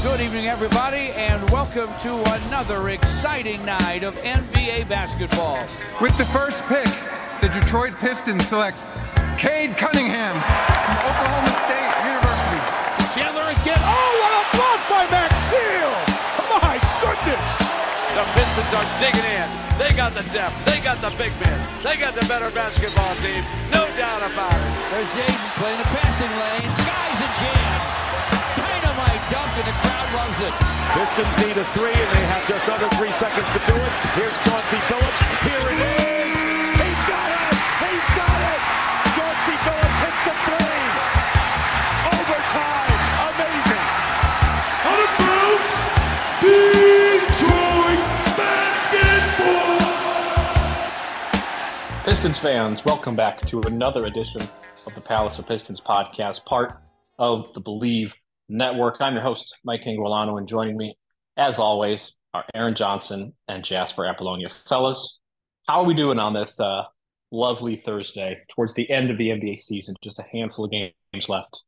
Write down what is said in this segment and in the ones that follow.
Good evening, everybody, and welcome to another exciting night of NBA basketball. With the first pick, the Detroit Pistons select Cade Cunningham from Oklahoma State University. Chandler again. Oh, what a block by Maxfield! My goodness! The Pistons are digging in. They got the depth. They got the big men. They got the better basketball team. No doubt about it. There's Jaden playing the passing lane. Skies a jam. Dynamite dunk, and the crowd loves it. Pistons need a three, and they have just under 3 seconds to do it. Here's Chauncey Billups. Here it is. He's got it. He's got it. Chauncey Billups hits the three. Overtime. Amazing. Out of bounds. Detroit basketball. Pistons fans, welcome back to another edition of the Palace of Pistons Podcast, part of the Believe Network. I'm your host, Mike Anguilano, and joining me, as always, are Aaron Johnson and Jasper Apollonia. Fellas, how are we doing on this lovely Thursday towards the end of the NBA season? Just a handful of games left.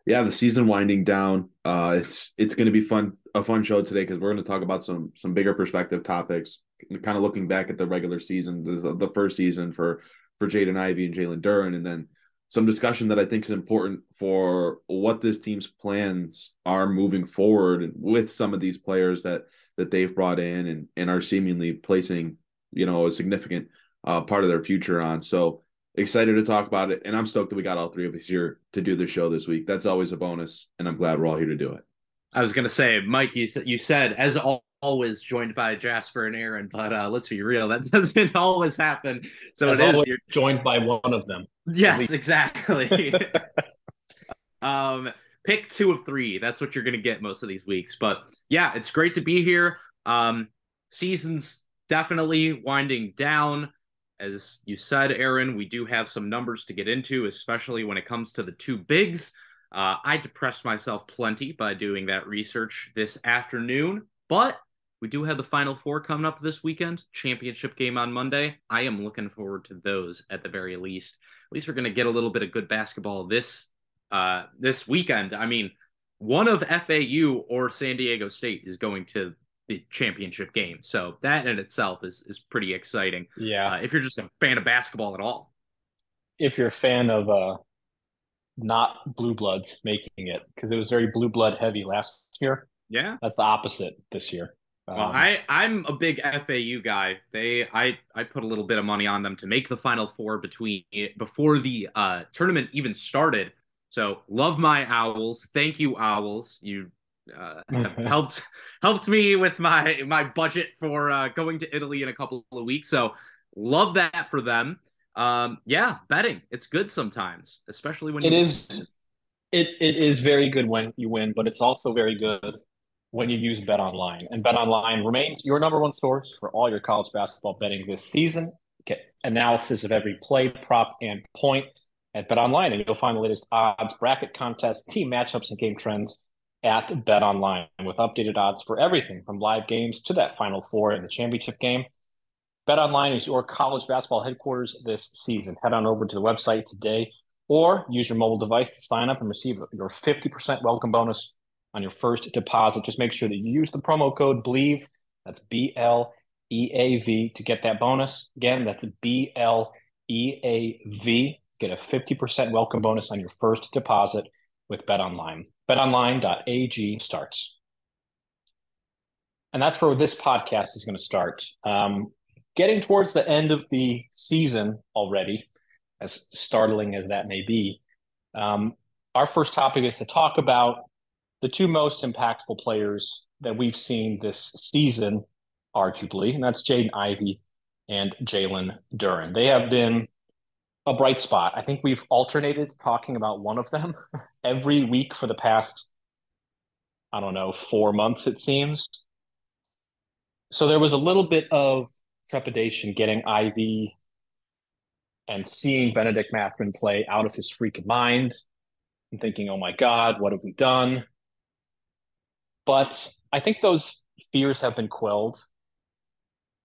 Yeah, the season winding down. It's going to be a fun show today because we're going to talk about some bigger perspective topics, kind of looking back at the regular season, the first season for Jaden Ivey and Jalen Duren, and then some discussion that I think is important for what this team's plans are moving forward with some of these players that they've brought in and are seemingly placing, a significant part of their future on. So excited to talk about it. And I'm stoked that we got all three of us here to do the show this week. That's always a bonus. And I'm glad we're all here to do it. I was going to say, Mike, you said, as always, joined by Jasper and Aaron, but let's be real, that doesn't always happen. So as it is you're joined by one of them. Yes, exactly. Pick 2 of 3. That's what you're going to get most of these weeks. But yeah, it's great to be here. Season's definitely winding down. As you said, Aaron, we do have some numbers to get into, especially when it comes to the 2 bigs. I depressed myself plenty by doing that research this afternoon, but we do have the Final Four coming up this weekend, championship game on Monday. I am looking forward to those at the very least. At least we're going to get a little bit of good basketball this weekend. I mean, one of FAU or San Diego State is going to the championship game. So that in itself is pretty exciting. Yeah. If you're just a fan of basketball at all. If you're a fan of not blue bloods making it, because it was very blue blood heavy last year. Yeah. That's the opposite this year. Well, I'm a big FAU guy. I put a little bit of money on them to make the Final Four before the tournament even started. So love my Owls. Thank you, Owls. You have helped me with my budget for going to Italy in a couple of weeks. So love that for them. Yeah, betting. It's good sometimes, especially when it is very good when you win, but it's also very good when you use BetOnline. And BetOnline remains your number one source for all your college basketball betting this season. Get analysis of every play, prop, and point at BetOnline, and you'll find the latest odds, bracket contests, team matchups, and game trends at BetOnline with updated odds for everything from live games to that Final Four and the championship game. BetOnline is your college basketball headquarters this season. Head on over to the website today or use your mobile device to sign up and receive your 50% welcome bonus on your first deposit. Just make sure that you use the promo code BLEAV, that's BLEAV, to get that bonus. Again, that's BLEAV. Get a 50% welcome bonus on your first deposit with BetOnline. BetOnline.ag starts. And that's where this podcast is going to start. Getting towards the end of the season already, as startling as that may be, our first topic is to talk about the 2 most impactful players that we've seen this season, arguably, and that's Jaden Ivey and Jalen Duren. They have been a bright spot. I think we've alternated talking about one of them every week for the past, 4 months, it seems. So there was a little bit of trepidation getting Ivy and seeing Benedict Mathurin play out of his freaking mind and thinking, oh my God, what have we done? But I think those fears have been quelled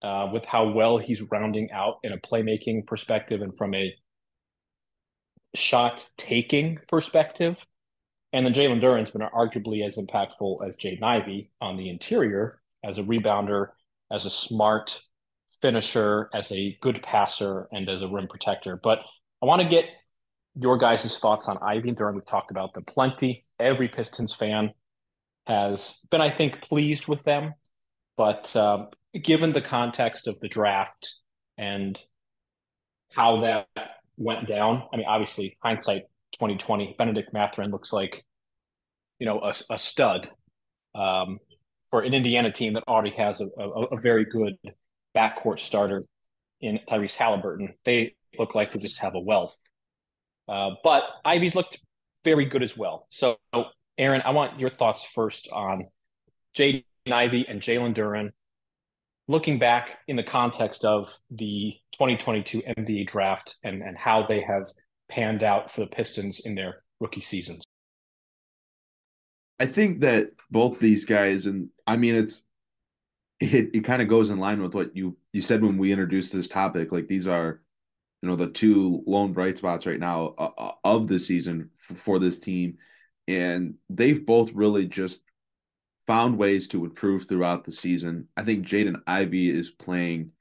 with how well he's rounding out in a playmaking perspective and from a shot-taking perspective. And then Jalen Duren's been arguably as impactful as Jaden Ivey on the interior as a rebounder, as a smart finisher, as a good passer, and as a rim protector. But I want to get your guys' thoughts on Ivy and Duren. We've talked about them plenty. Every Pistons fan has been, I think, pleased with them. But given the context of the draft and how that went down, I mean, obviously, hindsight 2020, Benedict Mathurin looks like, a stud for an Indiana team that already has a very good backcourt starter in Tyrese Halliburton. They look like they just have a wealth. But Ivy's looked very good as well. So, Aaron, I want your thoughts first on Jaden Ivey and Jalen Duren, looking back in the context of the 2022 NBA draft and how they have panned out for the Pistons in their rookie seasons. I think that both these guys, and I mean, it kind of goes in line with what you said when we introduced this topic. Like, these are, the two lone bright spots right now of the season for this team. And they've both really just found ways to improve throughout the season. I think Jaden Ivey is playing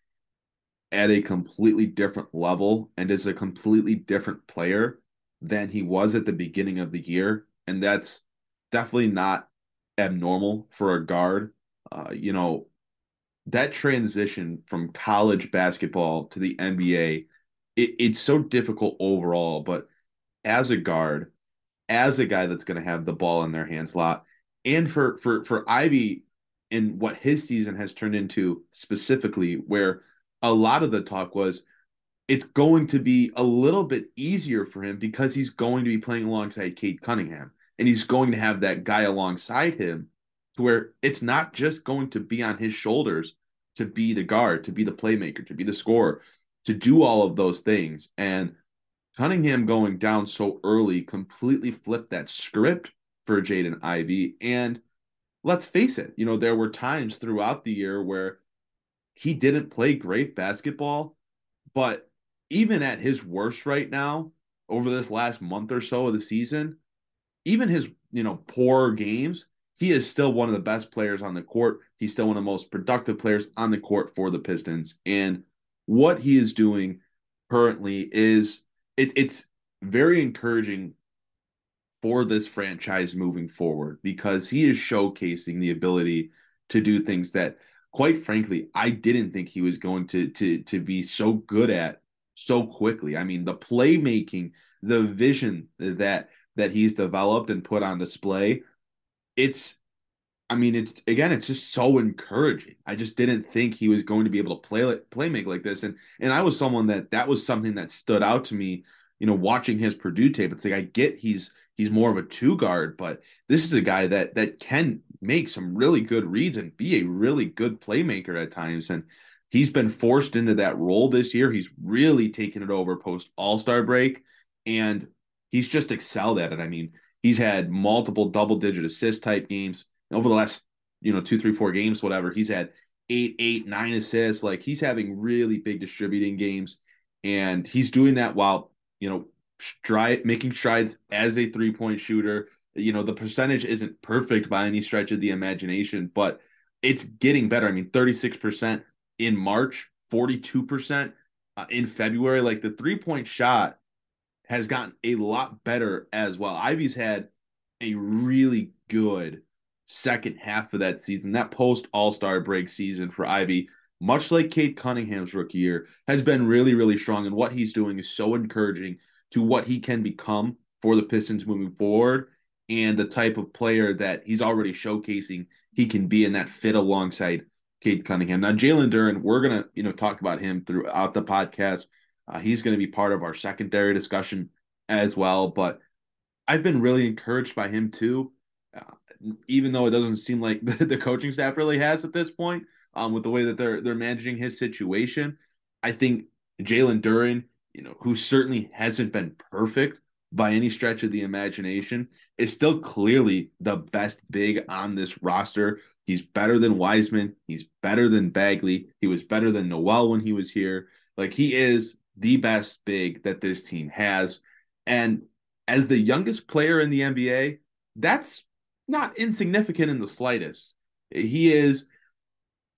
at a completely different level and is a completely different player than he was at the beginning of the year. And that's definitely not abnormal for a guard. That transition from college basketball to the NBA, it's so difficult overall. But as a guard, as a guy that's going to have the ball in their hands a lot, and for Ivy in what his season has turned into specifically, where a lot of the talk was it's going to be a little bit easier for him because he's going to be playing alongside Cade Cunningham, and he's going to have that guy alongside him to where it's not just going to be on his shoulders to be the guard, to be the playmaker, to be the scorer, to do all of those things. And Cunningham going down so early completely flipped that script for Jaden Ivey. And let's face it, there were times throughout the year where he didn't play great basketball, but even at his worst right now, over this last month or so of the season, even his, poor games, he is still one of the best players on the court. He's still one of the most productive players on the court for the Pistons. And what he is doing currently is it's very encouraging for this franchise moving forward, because he is showcasing the ability to do things that, quite frankly, I didn't think he was going to be so good at so quickly. I mean, the playmaking, the vision that he's developed and put on display, it's just so encouraging. I just didn't think he was going to be able to playmake like this. And I was someone that was something that stood out to me, watching his Purdue tape. It's like, I get he's more of a two guard, but this is a guy that can make some really good reads and be a really good playmaker at times. And he's been forced into that role this year. He's really taken it over post All-Star break, and he's just excelled at it. I mean, he's had multiple double-digit assist type games over the last, 2, 3, 4 games, whatever. He's had 8, 9 assists. Like, he's having really big distributing games, and he's doing that while, making strides as a three-point shooter. The percentage isn't perfect by any stretch of the imagination, but it's getting better. I mean, 36% in March, 42% in February. Like, the three-point shot has gotten a lot better as well. Ivy's had a really good second half of that season. That post All-Star break season for Ivy, much like Cade Cunningham's rookie year, has been really, really strong. And what he's doing is so encouraging to what he can become for the Pistons moving forward, and the type of player that he's already showcasing he can be in that fit alongside Cade Cunningham. Now, Jalen Duren, we're going to, talk about him throughout the podcast. He's going to be part of our secondary discussion as well, but I've been really encouraged by him too, even though it doesn't seem like the coaching staff really has at this point, with the way that they're managing his situation. I think Jalen Duren, who certainly hasn't been perfect by any stretch of the imagination, is still clearly the best big on this roster. He's better than Wiseman. He's better than Bagley. He was better than Noel when he was here. Like, he is the best big that this team has. And as the youngest player in the NBA, that's not insignificant in the slightest. He is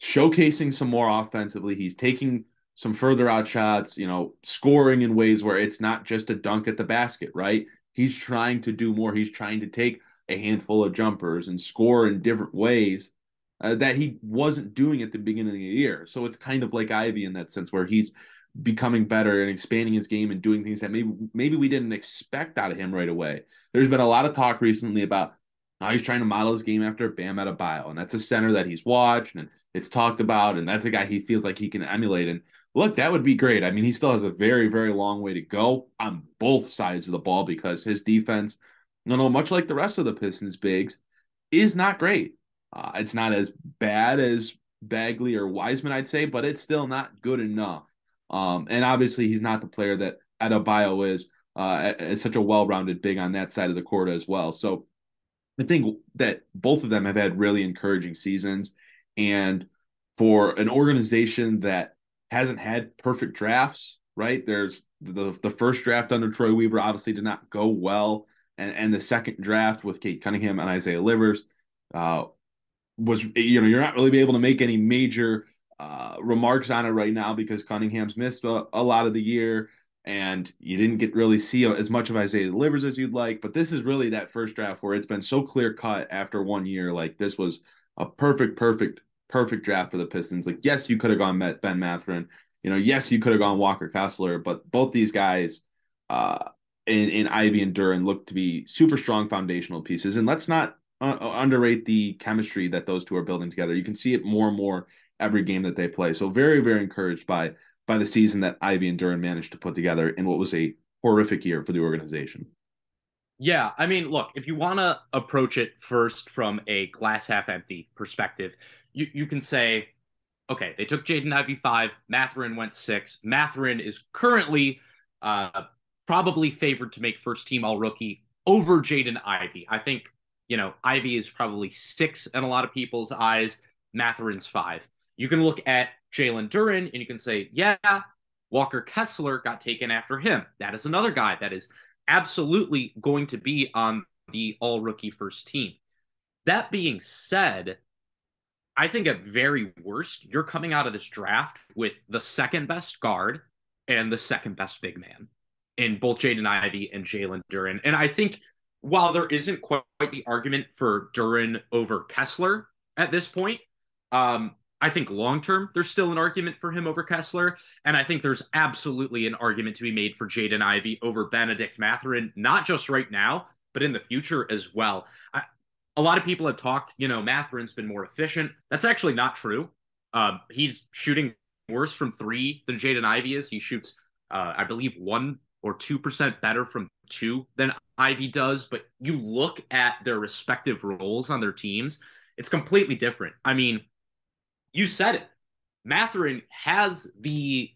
showcasing some more offensively. He's taking some further out shots, scoring in ways where it's not just a dunk at the basket, right? He's trying to do more. He's trying to take a handful of jumpers and score in different ways that he wasn't doing at the beginning of the year. So it's kind of like Ivey in that sense, where he's becoming better and expanding his game and doing things that maybe we didn't expect out of him right away. There's been a lot of talk recently about how he's trying to model his game after Bam Adebayo, and that's a center that he's watched and it's talked about, and that's a guy he feels like he can emulate. And look, that would be great. I mean, he still has a very, very long way to go on both sides of the ball because his defense, much like the rest of the Pistons bigs, is not great. It's not as bad as Bagley or Wiseman, I'd say, but it's still not good enough. And obviously, he's not the player that Adebayo is, as such a well-rounded big on that side of the court as well. So I think that both of them have had really encouraging seasons. And for an organization that hasn't had perfect drafts, right? There's the first draft under Troy Weaver obviously did not go well. And the second draft with Cade Cunningham and Isaiah Livers was, you're not really able to make any major remarks on it right now because Cunningham's missed a lot of the year and you didn't really see as much of Isaiah Livers as you'd like. But this is really that first draft where it's been so clear cut after 1 year. Like, this was a perfect draft for the Pistons. Like, yes, you could have gone Ben Mathurin. Yes, you could have gone Walker Kessler, but both these guys in Ivey and Duren look to be super strong foundational pieces. And let's not underrate the chemistry that those two are building together. You can see it more and more every game that they play. So very, very encouraged by the season that Ivey and Duren managed to put together in what was a horrific year for the organization. Yeah, I mean, look, if you want to approach it first from a glass half empty perspective, you can say, okay, they took Jaden Ivey 5, Mathurin went 6. Mathurin is currently probably favored to make first team all rookie over Jaden Ivey. I think, Ivey is probably 6 in a lot of people's eyes. Mathurin's 5. You can look at Jalen Duren and you can say, yeah, Walker Kessler got taken after him. That is another guy that is absolutely going to be on the all-rookie first team. That being said, I think at very worst, you're coming out of this draft with the second best guard and the second best big man in both Jaden Ivey and Jalen Duren. And I think while there isn't quite the argument for Duren over Kessler at this point, I think long-term, there's still an argument for him over Kessler. And I think there's absolutely an argument to be made for Jaden Ivey over Benedict Mathurin, not just right now, but in the future as well. A lot of people have talked, Mathurin's been more efficient. That's actually not true. He's shooting worse from 3 than Jaden Ivey is. He shoots, I believe, 1 or 2% better from 2 than Ivey does. But you look at their respective roles on their teams, it's completely different. I mean, you said it. Mathurin has the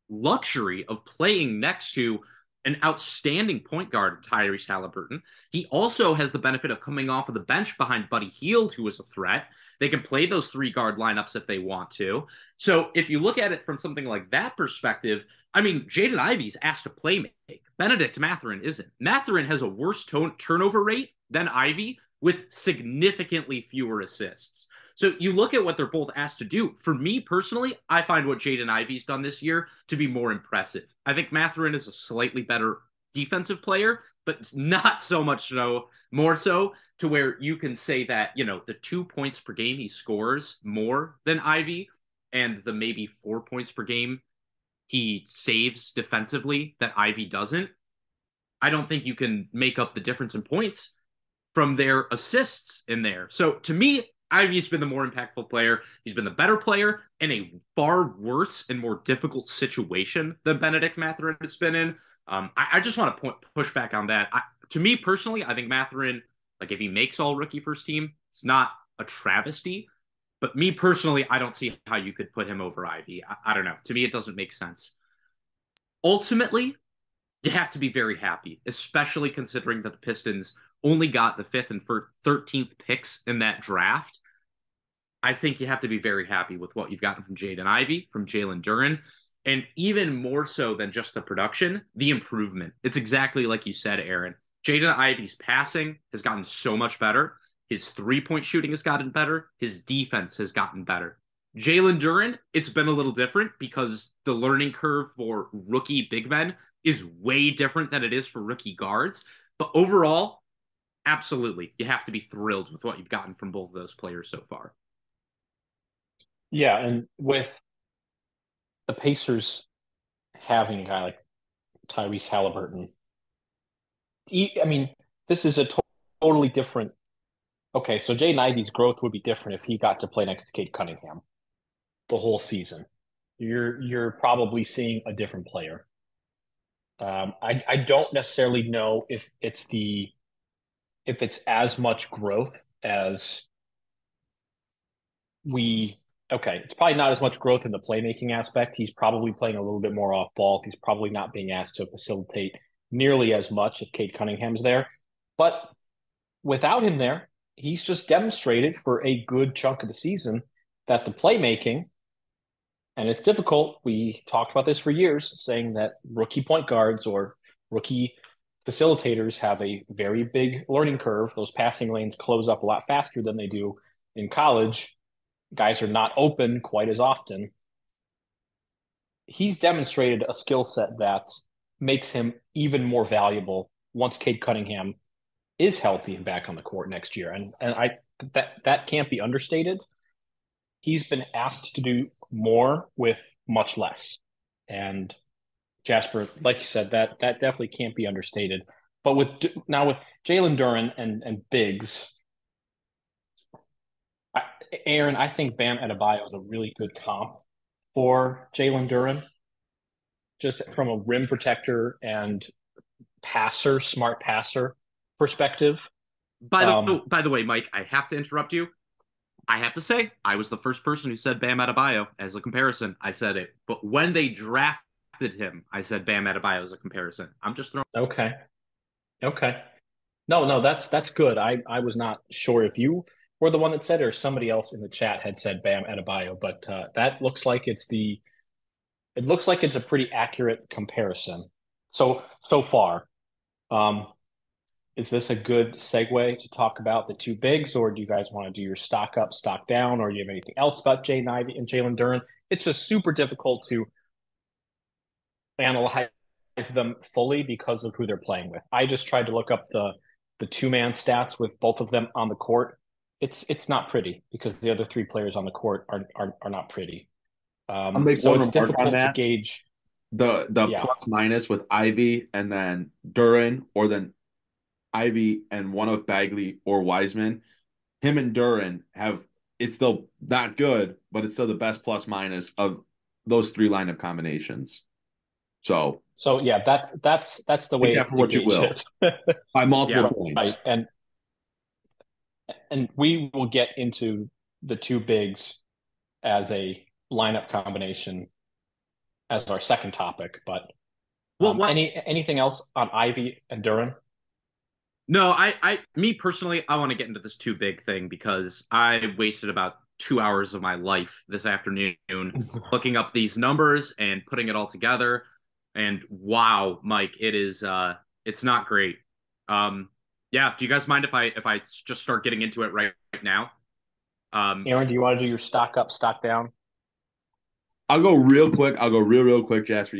luxury of playing next to an outstanding point guard, Tyrese Halliburton. He also has the benefit of coming off of the bench behind Buddy Hield, who is a threat. They can play those 3-guard lineups if they want to. So if you look at it from something like that perspective, I mean, Jaden Ivey's asked to play make. Benedict Mathurin isn't. Mathurin has a worse turnover rate than Ivey with significantly fewer assists. So you look at what they're both asked to do. For me personally, I find what Jaden Ivey's done this year to be more impressive. I think Mathurin is a slightly better defensive player, but not so much so, more so to where you can say that, the 2 points per game he scores more than Ivey and the maybe 4 points per game he saves defensively that Ivey doesn't. I don't think you can make up the difference in points from their assists in there. So to me, Ivey's been the more impactful player. He's been the better player in a far worse and more difficult situation than Benedict Mathurin has been in. I just want to push back on that. To me personally, I think Mathurin, like if he makes all rookie first team, it's not a travesty. But me personally, I don't see how you could put him over Ivey. I don't know. To me, it doesn't make sense. Ultimately, you have to be very happy, especially considering that the Pistons only got the 5th and 13th picks in that draft. I think you have to be very happy with what you've gotten from Jaden Ivey, from Jalen Duren, and even more so than just the production, the improvement. It's exactly like you said, Aaron. Jaden Ivey's passing has gotten so much better. His three-point shooting has gotten better. His defense has gotten better. Jalen Duren, it's been a little different because the learning curve for rookie big men is way different than it is for rookie guards. But overall, absolutely, you have to be thrilled with what you've gotten from both of those players so far. Yeah, and with the Pacers having a guy like Tyrese Halliburton, I mean, this is a totally different. Okay, so Jaden Ivey's growth would be different if he got to play next to Cade Cunningham the whole season. You're probably seeing a different player. I don't necessarily know if it's as much growth as it's probably not as much growth in the playmaking aspect. He's probably playing a little bit more off ball. He's probably not being asked to facilitate nearly as much if Cade Cunningham's there. But without him there, he's just demonstrated for a good chunk of the season that the playmaking, and it's difficult. We talked about this for years, saying that rookie point guards or rookie facilitators have a very big learning curve. Those passing lanes close up a lot faster than they do in college. Guys are not open quite as often. He's demonstrated a skill set that makes him even more valuable once Cade Cunningham is healthy and back on the court next year. And that can't be understated. He's been asked to do more with much less. And Jasper, like you said, that definitely can't be understated. But with Jalen Duren and Biggs, Aaron, I think Bam Adebayo is a really good comp for Jalen Duren, just from a rim protector and smart passer perspective. By the way, Mike, I have to interrupt you. I have to say, I was the first person who said Bam Adebayo as a comparison. I said it. But when they drafted him, I said Bam Adebayo as a comparison. I'm just throwing. Okay. No, that's good. I was not sure if you were the one that said it or somebody else in the chat had said Bam Adebayo, but that looks like it's a pretty accurate comparison. So far. Is this a good segue to talk about the two bigs, or do you guys want to do your stock up, stock down, or do you have anything else about Jaden Ivey and Jalen Duren? It's just super difficult to analyze them fully because of who they're playing with. I just tried to look up the two-man stats with both of them on the court. It's not pretty because the other three players on the court are not pretty. So it's difficult to gauge the plus minus with Ivy and then Duren, or then Ivy and one of Bagley or Wiseman. Him and Duren it's still not good, but it's still the best plus minus of those three lineup combinations. So yeah, that's the way. Yeah, for what you will. By multiple points. Right. And we will get into the two bigs as a lineup combination as our second topic. But anything else on Ivy and Duren? No, me personally, I want to get into this too big thing because I wasted about 2 hours of my life this afternoon looking up these numbers and putting it all together. And wow, Mike, it's not great. Yeah, do you guys mind if I just start getting into it right now? Aaron, do you want to do your stock up, stock down? I'll go real quick. I'll go real quick, Jasper,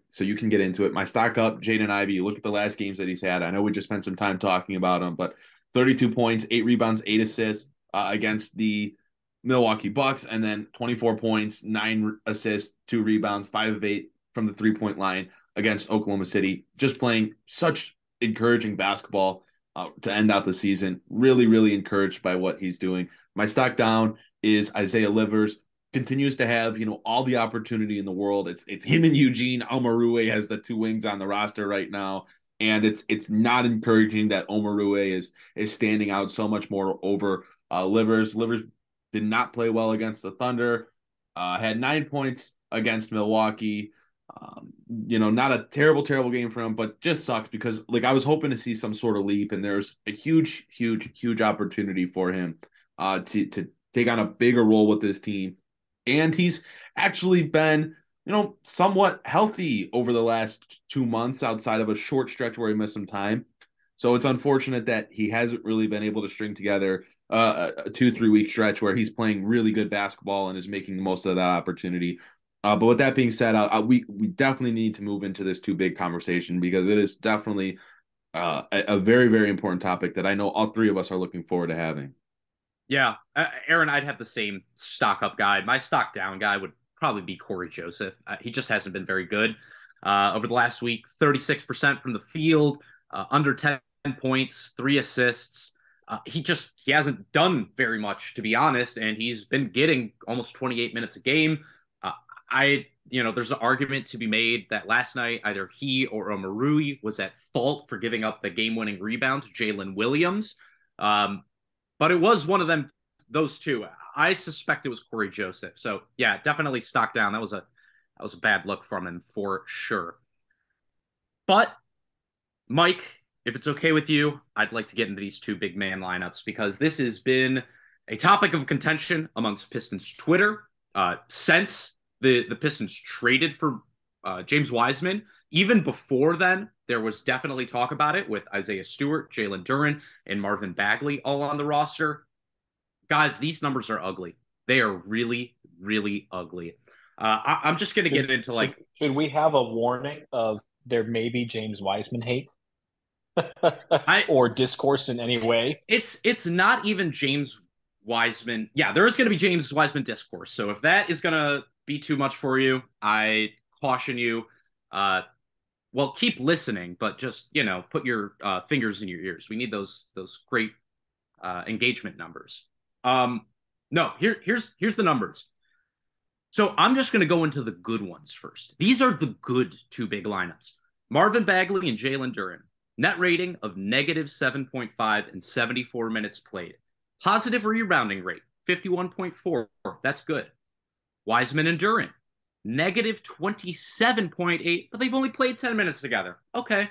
so you can get into it. My stock up, Jaden Ivey. Look at the last games that he's had. I know we just spent some time talking about him, but 32 points, 8 rebounds, 8 assists against the Milwaukee Bucks, and then 24 points, 9 assists, 2 rebounds, 5 of 8 from the 3-point line against Oklahoma City. Just playing such encouraging basketball to end out the season. Really, really encouraged by what he's doing. My stock down is Isaiah Livers. Continues to have, all the opportunity in the world. It's him and Eugene. Omarue has the 2 wings on the roster right now, and it's not encouraging that Omarue is standing out so much more over Livers. Livers did not play well against the Thunder. Had 9 points against Milwaukee. Not a terrible game for him, but just sucks because I was hoping to see some sort of leap, and there's a huge opportunity for him to take on a bigger role with this team. And he's actually been, somewhat healthy over the last 2 months outside of a short stretch where he missed some time. So it's unfortunate that he hasn't really been able to string together a 2-3 week stretch where he's playing really good basketball and is making the most of that opportunity. But with that being said, we definitely need to move into this too big conversation because it is definitely a very, very important topic that I know all three of us are looking forward to having. Yeah, Aaron, I'd have the same stock up guy. My stock down guy would probably be Corey Joseph. He just hasn't been very good over the last week. 36% from the field, under 10 points, 3 assists. He hasn't done very much, to be honest, and he's been getting almost 28 minutes a game. There's an argument to be made that last night either he or Omarui was at fault for giving up the game-winning rebound to Jalen Williams. But it was one of those two. I suspect it was Corey Joseph. So yeah, definitely stock down. That was a bad look from him for sure. But Mike, if it's okay with you, I'd like to get into these two big man lineups because this has been a topic of contention amongst Pistons Twitter since the Pistons traded for James Wiseman. Even before then, there was definitely talk about it with Isaiah Stewart, Jalen Duren, and Marvin Bagley all on the roster. Guys, these numbers are ugly. They are really, really ugly. I'm just going to get into Should we have a warning of there may be James Wiseman hate? Or discourse in any way? It's not even James Wiseman. Yeah, there is going to be James Wiseman discourse. So if that is going to be too much for you, I caution you. Well, keep listening, but just, put your fingers in your ears. We need those great engagement numbers. No, here's the numbers. So I'm just going to go into the good ones first. These are the good two big lineups. Marvin Bagley and Jalen Duren. Net rating of -7.5 and 74 minutes played. Positive rebounding rate, 51.4. That's good. Wiseman and Duren. -27.8, but they've only played 10 minutes together. Okay.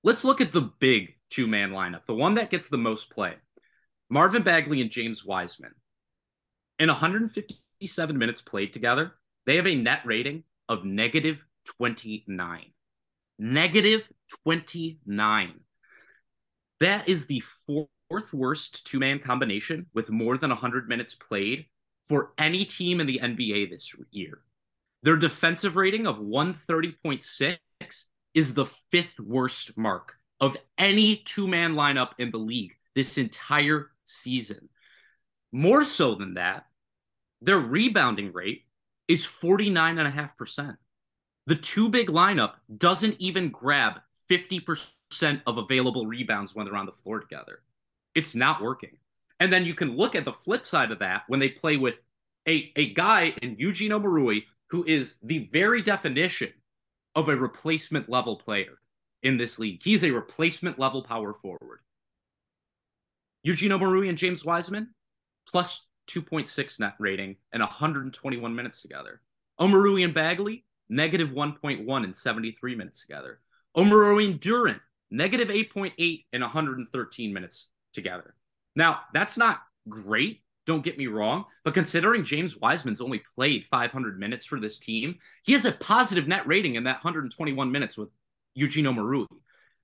Let's look at the big two-man lineup, the one that gets the most play. Marvin Bagley and James Wiseman. In 157 minutes played together, they have a net rating of -29. -29. That is the fourth worst two-man combination with more than 100 minutes played for any team in the NBA this year. Their defensive rating of 130.6 is the 5th worst mark of any two-man lineup in the league this entire season. More so than that, their rebounding rate is 49.5%. The two big lineup doesn't even grab 50% of available rebounds when they're on the floor together. It's not working. And then you can look at the flip side of that when they play with a guy in Eugene Omarui who is the very definition of a replacement level player in this league. He's a replacement level power forward. Eugene Omarui and James Wiseman, plus 2.6 net rating and 121 minutes together. Omarui and Bagley, -1.1 and 73 minutes together. Omarui and Duren, -8.8 and 113 minutes together. Now, that's not great, don't get me wrong, but considering James Wiseman's only played 500 minutes for this team, he has a positive net rating in that 121 minutes with Eugene Omarui.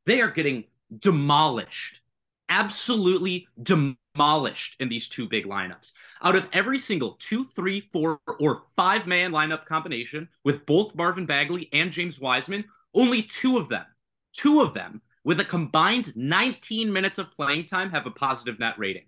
They are getting demolished, absolutely demolished in these two big lineups. Out of every single 2, 3, 4, or 5-man lineup combination with both Marvin Bagley and James Wiseman, only two of them, with a combined 19 minutes of playing time have a positive net rating.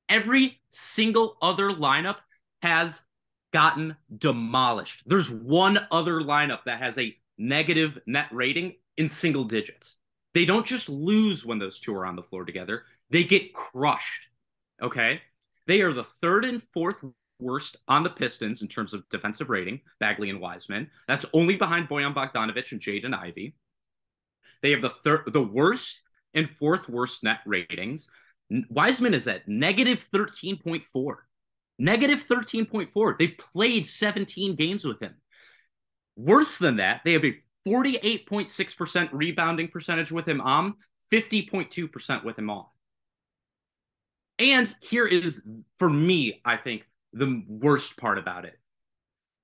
Every single other lineup has gotten demolished. There's one other lineup that has a negative net rating in single digits. They don't just lose when those two are on the floor together. They get crushed, okay? They are the 3rd and 4th worst on the Pistons in terms of defensive rating, Bagley and Wiseman. That's only behind Bojan Bogdanovic and Jaden Ivey. They have the worst and 4th worst net ratings. Wiseman is at -13.4. -13.4. They've played 17 games with him. Worse than that, they have a 48.6% rebounding percentage with him on, 50.2% with him off. And here is, for me, I think, the worst part about it.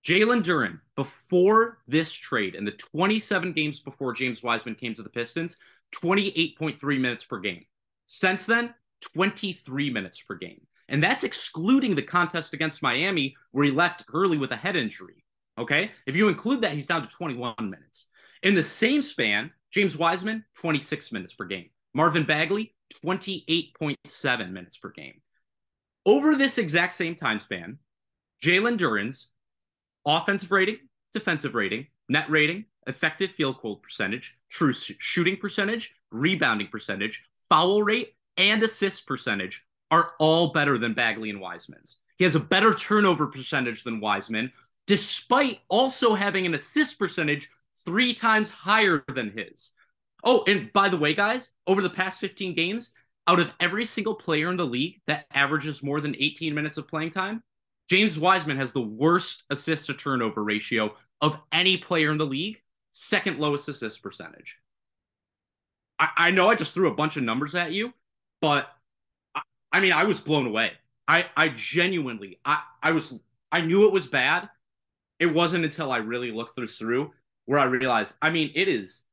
Jalen Duren, before this trade, in the 27 games before James Wiseman came to the Pistons, 28.3 minutes per game. Since then, 23 minutes per game. And that's excluding the contest against Miami where he left early with a head injury. Okay? If you include that, he's down to 21 minutes. In the same span, James Wiseman, 26 minutes per game. Marvin Bagley, 28.7 minutes per game. Over this exact same time span, Jalen Duren's offensive rating, defensive rating, net rating, effective field goal percentage, true shooting percentage, rebounding percentage, foul rate, and assist percentage are all better than Bagley and Wiseman's. He has a better turnover percentage than Wiseman, despite also having an assist percentage 3 times higher than his. Oh, and by the way, guys, over the past 15 games, out of every single player in the league that averages more than 18 minutes of playing time, James Wiseman has the worst assist to turnover ratio of any player in the league, second lowest assist percentage. I know I just threw a bunch of numbers at you, but I mean, I was blown away. I genuinely, I knew it was bad. It wasn't until I really looked this through where I realized, I mean, it's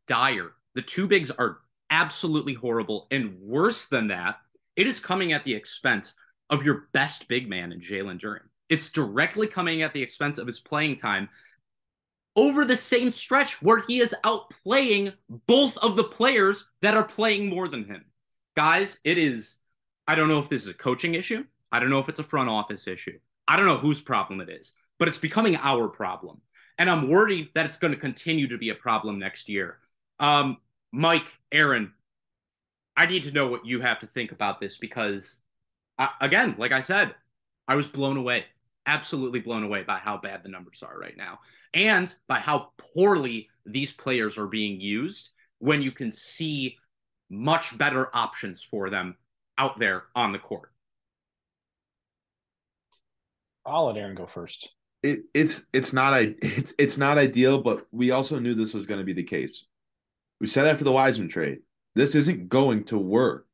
dire. The two bigs are absolutely horrible. And worse than that, it is coming at the expense of your best big man in Jalen Duren. It's directly coming at the expense of his playing time over the same stretch where he is outplaying both of the players that are playing more than him. Guys, I don't know if this is a coaching issue. I don't know if it's a front office issue. I don't know whose problem it is, but it's becoming our problem. And I'm worried that it's going to continue to be a problem next year. Mike, Aaron, I need to know what you have to think about this because, again, like I said, I was blown away, absolutely blown away by how bad the numbers are right now and by how poorly these players are being used when you can see much better options for them out there on the court. I'll let Aaron go first. It's not ideal, but we also knew this was going to be the case. We said after the Wiseman trade, this isn't going to work.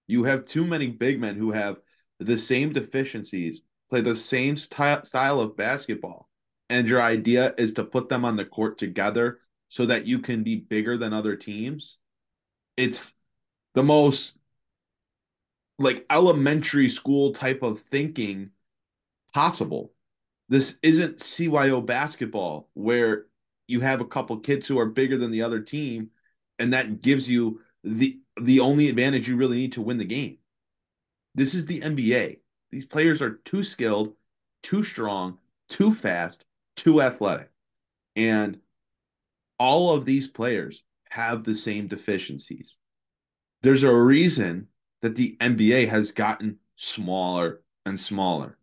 You have too many big men who have the same deficiencies, play the same style of basketball, and your idea is to put them on the court together so that you can be bigger than other teams. It's the most like elementary school type of thinking possible. This isn't CYO basketball where you have a couple kids who are bigger than the other team, and that gives you the only advantage you really need to win the game. This is the NBA. These players are too skilled, too strong, too fast, too athletic. And all of these players have the same deficiencies. There's a reason that the NBA has gotten smaller and smaller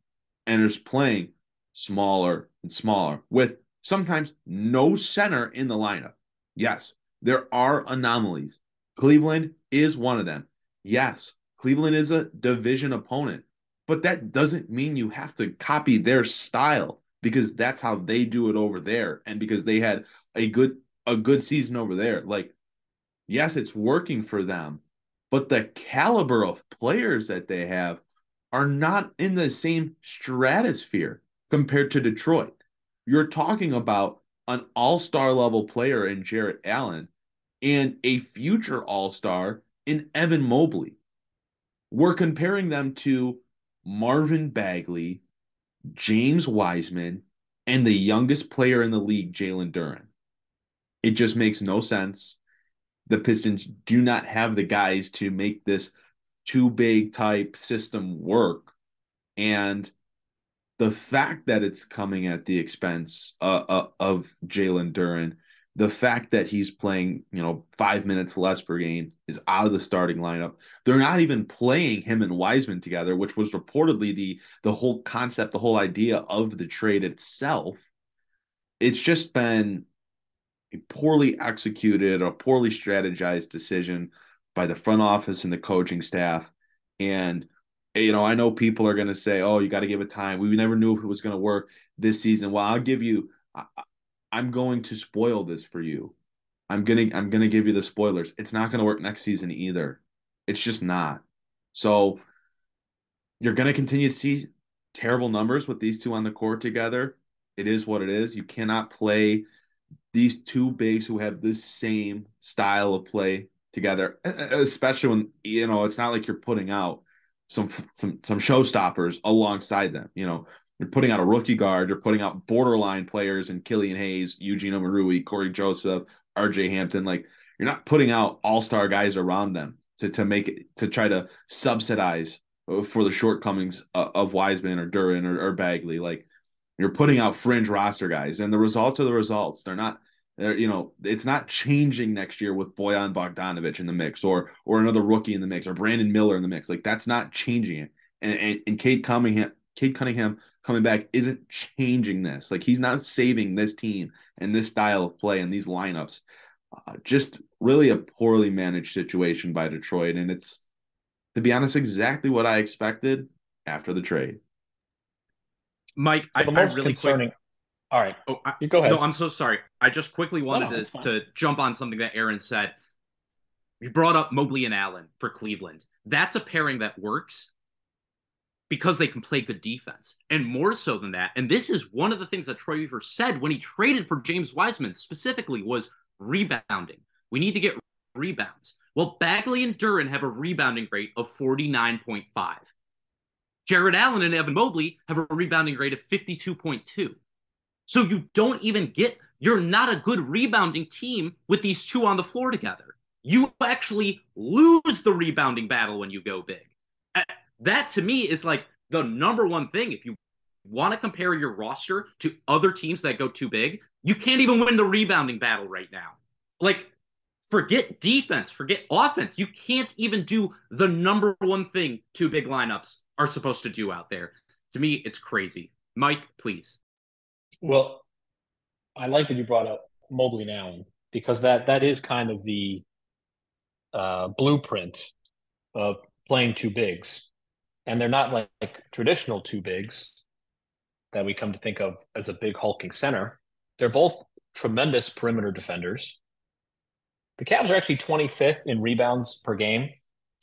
and is playing smaller and smaller with sometimes no center in the lineup. Yes, there are anomalies. Cleveland is one of them. Yes, Cleveland is a division opponent, but that doesn't mean you have to copy their style because that's how they do it over there and because they had a good season over there. Like, yes, it's working for them, but the caliber of players that they have are not in the same stratosphere compared to Detroit. You're talking about an all-star level player in Jarrett Allen and a future all-star in Evan Mobley. We're comparing them to Marvin Bagley, James Wiseman, and the youngest player in the league, Jalen Duren. It just makes no sense. The Pistons do not have the guys to make this too big type system work. And the fact that it's coming at the expense of Jalen Duren, the fact that he's playing, 5 minutes less per game, is out of the starting lineup. They're not even playing him and Wiseman together, which was reportedly the whole concept, the whole idea of the trade itself. It's just been a poorly executed, a poorly strategized decision by the front office and the coaching staff. And I know people are going to say, oh, you got to give it time. We never knew if it was going to work this season. Well, I'm going to spoil this for you. I'm going to give you the spoilers. It's not going to work next season either. It's just not. So you're going to continue to see terrible numbers with these two on the court together. It is what it is. You cannot play these two bigs who have the same style of play together, especially when, it's not like you're putting out some showstoppers alongside them. You're putting out a rookie guard, you're putting out borderline players in Killian Hayes, Eugene Omoruyi, Corey Joseph, RJ Hampton. Like, you're not putting out all-star guys around them to try to subsidize for the shortcomings of Wiseman or Duren or Bagley. Like, you're putting out fringe roster guys, and the results are the results. It's not changing next year with Bojan Bogdanovic in the mix or another rookie in the mix or Brandon Miller in the mix. Like, that's not changing it. And Cade Cunningham coming back isn't changing this. Like, he's not saving this team and this style of play and these lineups. Just really a poorly managed situation by Detroit. And it's, to be honest, exactly what I expected after the trade. Mike, I really concerning. All right. You go ahead. No, I'm so sorry. I just quickly wanted to jump on something that Aaron said. You brought up Mobley and Allen for Cleveland. That's a pairing that works because they can play good defense. And more so than that, and this is one of the things that Troy Weaver said when he traded for James Wiseman specifically, was rebounding. We need to get rebounds. Well, Bagley and Duren have a rebounding rate of 49.5. Jared Allen and Evan Mobley have a rebounding rate of 52.2. So you're not a good rebounding team with these two on the floor together. You actually lose the rebounding battle when you go big. That, to me, is like the number one thing. If you want to compare your roster to other teams that go too big, you can't even win the rebounding battle right now. Like, forget defense, forget offense. You can't even do the number one thing two big lineups are supposed to do out there. To me, it's crazy. Mike, please. Well, I like that you brought up Mobley and Allen, because that is kind of the blueprint of playing two bigs. And they're not like traditional two bigs that we come to think of as a big hulking center. They're both tremendous perimeter defenders. The Cavs are actually 25th in rebounds per game,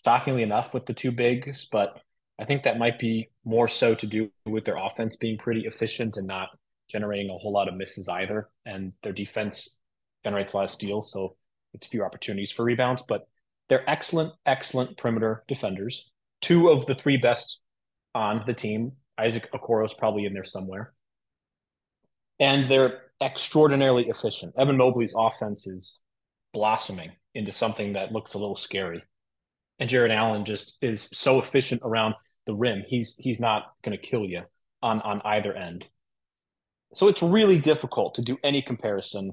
shockingly enough, with the two bigs, but I think that might be more so to do with their offense being pretty efficient and not generating a whole lot of misses either. And their defense generates a lot of steals, so it's fewer opportunities for rebounds. But they're excellent, excellent perimeter defenders. Two of the three best on the team. Isaac Okoro's probably in there somewhere. And they're extraordinarily efficient. Evan Mobley's offense is blossoming into something that looks a little scary. And Jared Allen just is so efficient around the rim. He's not going to kill you on either end. So it's really difficult to do any comparison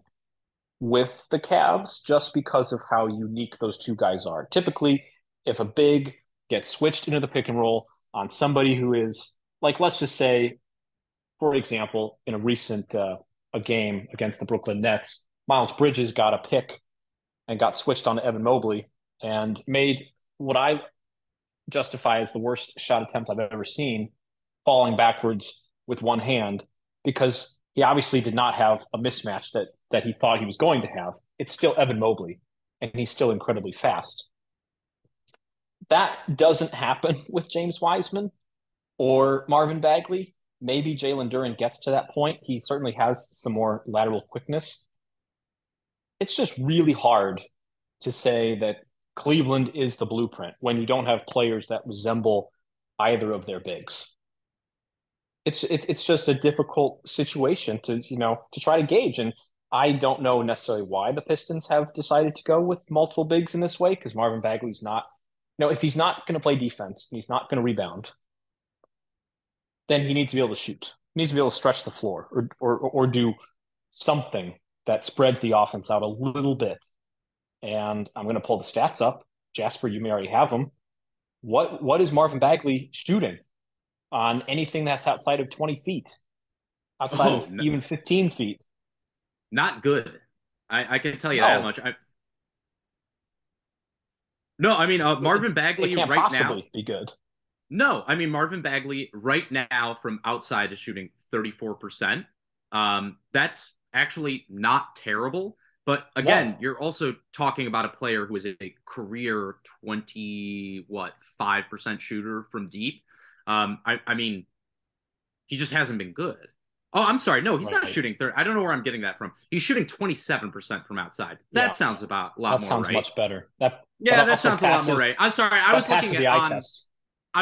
with the Cavs just because of how unique those two guys are. Typically, if a big gets switched into the pick and roll on somebody who is, like, let's just say, for example, in a recent a game against the Brooklyn Nets, Miles Bridges got a pick and got switched on to Evan Mobley and made what I justify as the worst shot attempt I've ever seen, falling backwards with one hand, because he obviously did not have a mismatch that he thought he was going to have. It's still Evan Mobley, and he's still incredibly fast. That doesn't happen with James Wiseman or Marvin Bagley. Maybe Jalen Duren gets to that point. He certainly has some more lateral quickness. It's just really hard to say that Cleveland is the blueprint when you don't have players that resemble either of their bigs. It's just a difficult situation to try to gauge. And I don't know necessarily why the Pistons have decided to go with multiple bigs in this way, because Marvin Bagley's not, if he's not going to play defense and he's not going to rebound, then he needs to be able to shoot. He needs to be able to stretch the floor or do something that spreads the offense out a little bit. And I'm going to pull the stats up. Jasper, you may already have them. What is Marvin Bagley shooting on anything that's outside of 20 feet? Outside of even 15 feet? Not good. I can tell you that much. Marvin Bagley can't right possibly now be good. No, I mean, Marvin Bagley right now from outside is shooting 34%. That's actually not terrible. But again, You're also talking about a player who is a career 5% shooter from deep. I mean, he just hasn't been good. Oh, I'm sorry. No, he's Right. not shooting 30. I don't know where I'm getting that from. He's shooting 27% from outside. That sounds about a lot that more sounds right. much better. That sounds a lot more right. I'm sorry. I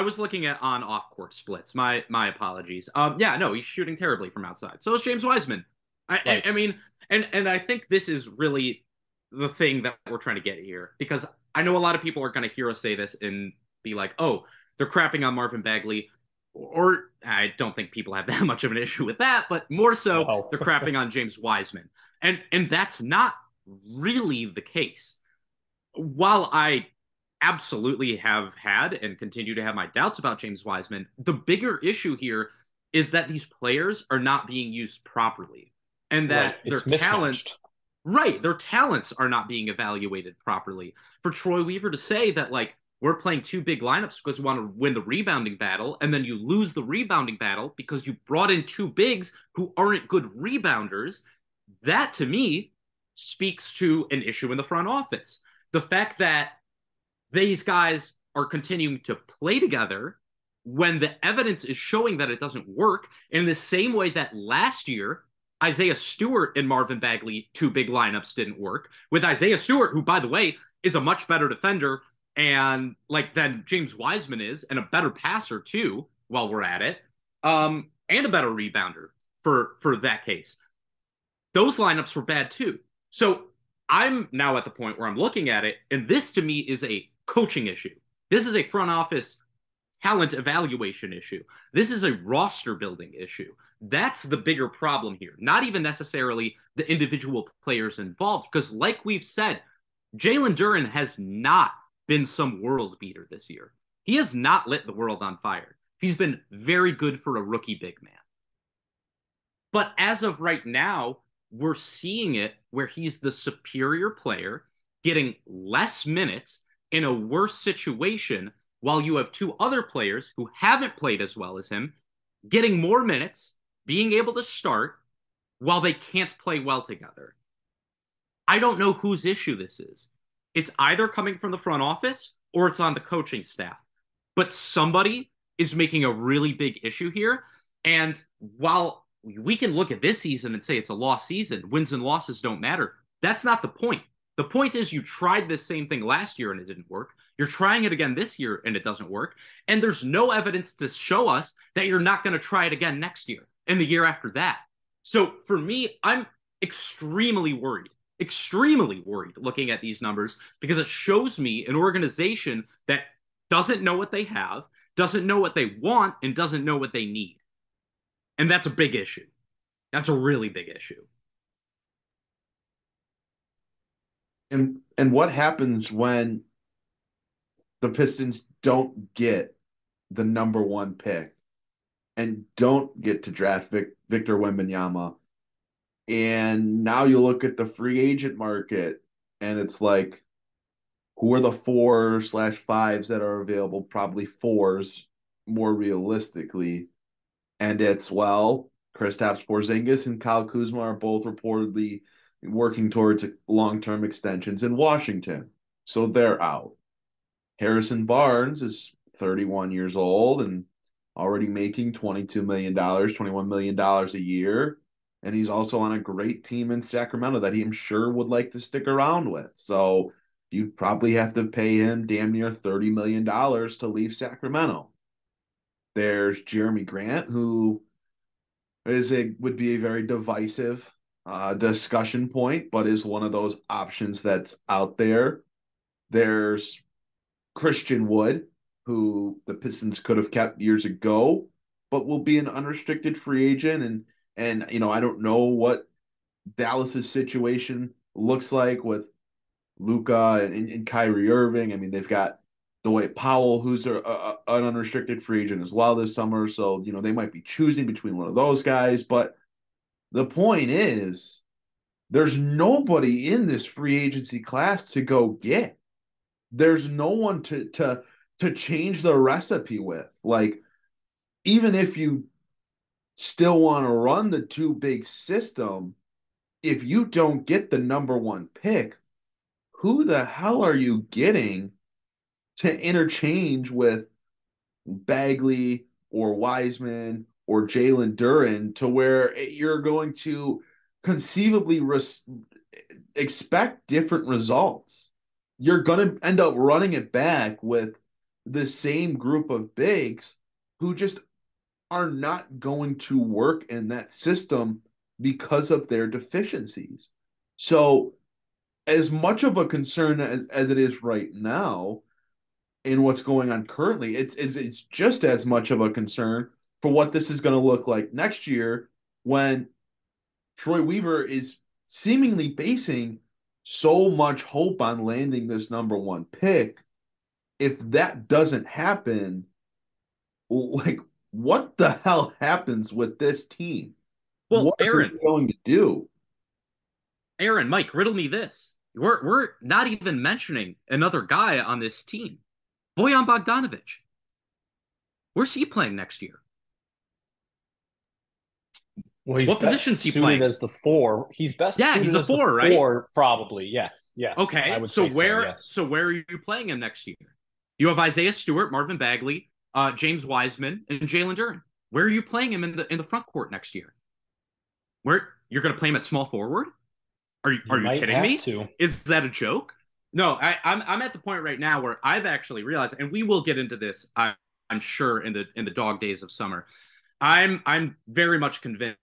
was looking at on-off-court splits. My apologies. Yeah, no, he's shooting terribly from outside. So is James Wiseman. I mean, and I think this is really the thing that we're trying to get here, because I know a lot of people are going to hear us say this and be like, oh, they're crapping on Marvin Bagley. Or I don't think people have that much of an issue with that, but more so they're crapping on James Wiseman. And that's not really the case. While I absolutely have had and continue to have my doubts about James Wiseman, the bigger issue here is that these players are not being used properly, and that their talents are not being evaluated properly. For Troy Weaver to say that, like, we're playing two big lineups because we want to win the rebounding battle, and then you lose the rebounding battle because you brought in two bigs who aren't good rebounders, that to me speaks to an issue in the front office. The fact that these guys are continuing to play together when the evidence is showing that it doesn't work, in the same way that last year Isaiah Stewart and Marvin Bagley, two big lineups, didn't work, with Isaiah Stewart, who, by the way, is a much better defender and than James Wiseman is, and a better passer too, while we're at it, and a better rebounder for that case. Those lineups were bad too. So I'm now at the point where I'm looking at it, and this to me is a coaching issue. This is a front office talent evaluation issue. This is a roster building issue. That's the bigger problem here. Not even necessarily the individual players involved, because like we've said, Jalen Duren has not been some world beater this year. He has not lit the world on fire. He's been very good for a rookie big man. But as of right now, we're seeing it where he's the superior player, getting less minutes in a worse situation, while you have two other players who haven't played as well as him, getting more minutes, being able to start, while they can't play well together. I don't know whose issue this is. It's either coming from the front office or it's on the coaching staff. But somebody is making a really big issue here. And while we can look at this season and say it's a lost season, wins and losses don't matter, that's not the point. The point is you tried this same thing last year and it didn't work. You're trying it again this year and it doesn't work. And there's no evidence to show us that you're not going to try it again next year and the year after that. So for me, I'm extremely worried looking at these numbers, because it shows me an organization that doesn't know what they have, doesn't know what they want, and doesn't know what they need. And that's a big issue. That's a really big issue. And what happens when the Pistons don't get the number one pick and don't get to draft Victor Wembanyama? And now you look at the free agent market, and it's like, who are the 4/5s that are available? Probably 4s more realistically. And it's, well, Kristaps Porzingis and Kyle Kuzma are both reportedly working towards long-term extensions in Washington. So they're out. Harrison Barnes is 31 years old and already making $22 million, $21 million a year. And he's also on a great team in Sacramento that I'm sure would like to stick around with. So you'd probably have to pay him damn near $30 million to leave Sacramento. There's Jeremy Grant, who would be a very divisive discussion point, but is one of those options that's out there. There's Christian Wood, who the Pistons could have kept years ago, but will be an unrestricted free agent. And you know, I don't know what Dallas's situation looks like with Luka and Kyrie Irving. I mean, they've got Dwight Powell, who's an unrestricted free agent as well this summer. So, you know, they might be choosing between one of those guys. But the point is, there's nobody in this free agency class to go get. There's no one to change the recipe with. Like, even if you still want to run the two big system, if you don't get the number one pick, who the hell are you getting to interchange with Bagley or Wiseman or Jalen Duren to where you're going to conceivably expect different results. You're going to end up running it back with the same group of bigs who just are not going to work in that system because of their deficiencies. So as much of a concern as it is right now in what's going on currently, it's just as much of a concern for what this is going to look like next year when Troy Weaver is seemingly basing so much hope on landing this number one pick. If that doesn't happen, like, what the hell happens with this team? Well, what Aaron, are we going to do? Aaron, Mike, riddle me this. We're not even mentioning another guy on this team. Bojan Bogdanovic. Where's he playing next year? Well, he's what position is he playing? As the 4. He's best. Yeah, he's a 4, right? 4, probably. Yes. Okay. I would so say where? Yes. So where are you playing him next year? You have Isaiah Stewart, Marvin Bagley, James Wiseman, and Jalen Duren. Where are you playing him in the front court next year? Where you're going to play him at small forward? Are you kidding me? Is that a joke? No, I'm at the point right now where I've actually realized, and we will get into this, I'm sure, in the dog days of summer. I'm very much convinced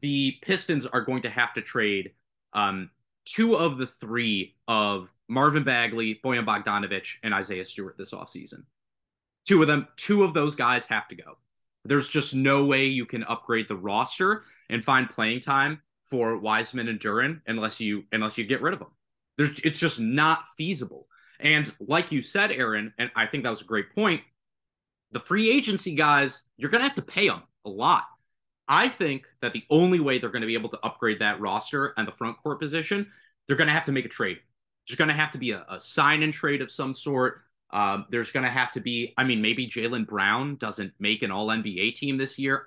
the Pistons are going to have to trade 2 of the 3 of Marvin Bagley, Bojan Bogdanovic, and Isaiah Stewart this offseason. 2 of those guys have to go. There's just no way you can upgrade the roster and find playing time for Wiseman and Duren unless you get rid of them. It's just not feasible. And like you said, Aaron, and I think that was a great point, the free agency guys, you're going to have to pay them a lot. I think that the only way they're going to be able to upgrade that roster and the front court position, they're going to have to make a trade. There's going to have to be a sign-in trade of some sort. There's going to have to be, maybe Jaylen Brown doesn't make an all-NBA team this year.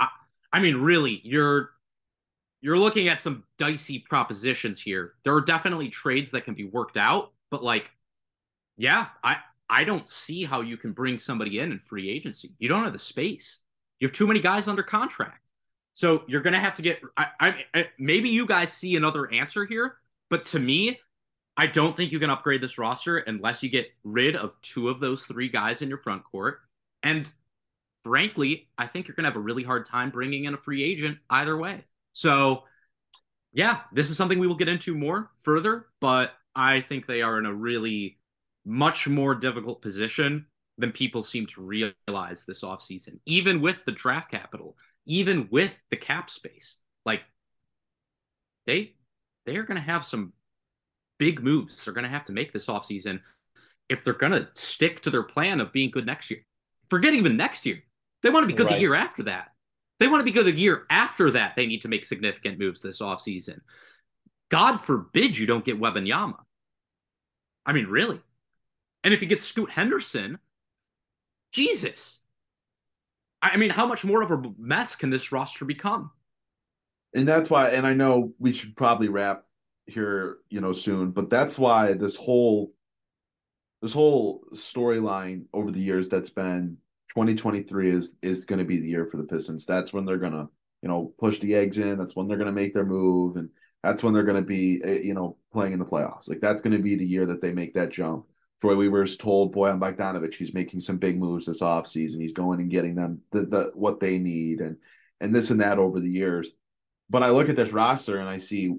Really, you're looking at some dicey propositions here. There are definitely trades that can be worked out, but I don't see how you can bring somebody in free agency. You don't have the space. You have too many guys under contract. So you're going to have to get, maybe you guys see another answer here, but to me, I don't think you can upgrade this roster unless you get rid of 2 of those 3 guys in your front court. And frankly, I think you're going to have a really hard time bringing in a free agent either way. So yeah, this is something we will get into more further, but I think they are in a really much more difficult position than people seem to realize this offseason, even with the draft capital, even with the cap space. Like, they are going to have some big moves they're going to have to make this offseason if they're going to stick to their plan of being good next year. Forget even next year. They want to be good the year after that. They want to be good the year after that. They need to make significant moves this offseason. God forbid you don't get Wembanyama. Really. And if you get Scoot Henderson, Jesus. How much more of a mess can this roster become? And that's why, and I know we should probably wrap here, soon, but that's why this whole storyline over the years that's been 2023 is going to be the year for the Pistons. That's when they're going to, push the eggs in. That's when they're going to make their move. And that's when they're going to be, playing in the playoffs. Like, that's going to be the year that they make that jump. Troy Weaver's told Bojan Bogdanovic he's making some big moves this offseason. He's going and getting them the what they need and this and that over the years. But I look at this roster and I see,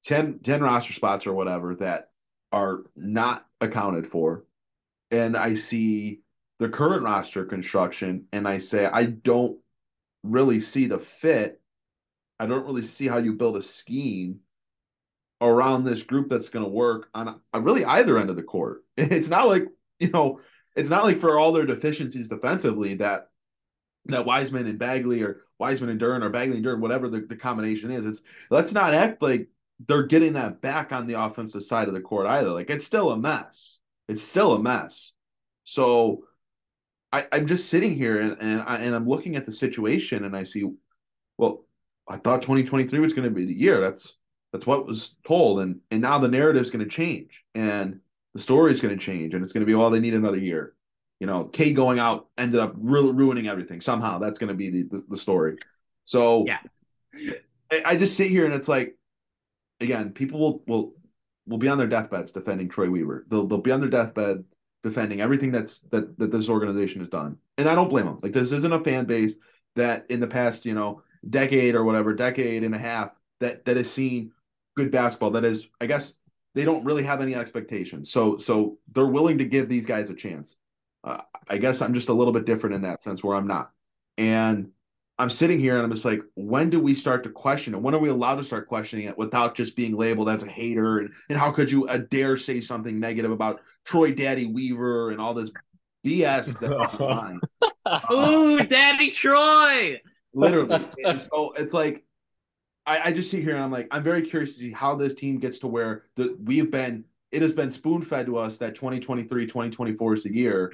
10 roster spots or whatever that are not accounted for. And I see the current roster construction and I say, I don't really see the fit. I don't really see how you build a scheme around this group that's going to work on really either end of the court. It's not like, it's not like for all their deficiencies defensively that Wiseman and Bagley or Wiseman and Duren or Bagley and Duren, whatever the combination is, let's not act like they're getting that back on the offensive side of the court either. Like, it's still a mess. It's still a mess. So I'm just sitting here and I'm looking at the situation and I see, well, I thought 2023 was going to be the year. That's what was told. And now the narrative's going to change and the story's going to change and it's going to be, well, they need another year. Cade going out ended up really ruining everything. Somehow that's going to be the story. So Yeah. I just sit here and it's like, again, people will be on their deathbeds defending Troy Weaver. They'll be on their deathbed defending everything that this organization has done. And I don't blame them. Like, this isn't a fan base that in the past, decade or whatever, decade and a half that has seen good basketball. That is, I guess they don't really have any expectations. So they're willing to give these guys a chance. I guess I'm just a little bit different in that sense where I'm not. And I'm sitting here and I'm just like, when do we start to question it? When are we allowed to start questioning it without just being labeled as a hater? And how could you dare say something negative about Troy Daddy Weaver and all this BS that's online? Ooh, Daddy Troy! Literally. And so it's like, I just sit here and I'm like, I'm very curious to see how this team gets to where it has been spoon-fed to us that 2023, 2024 is the year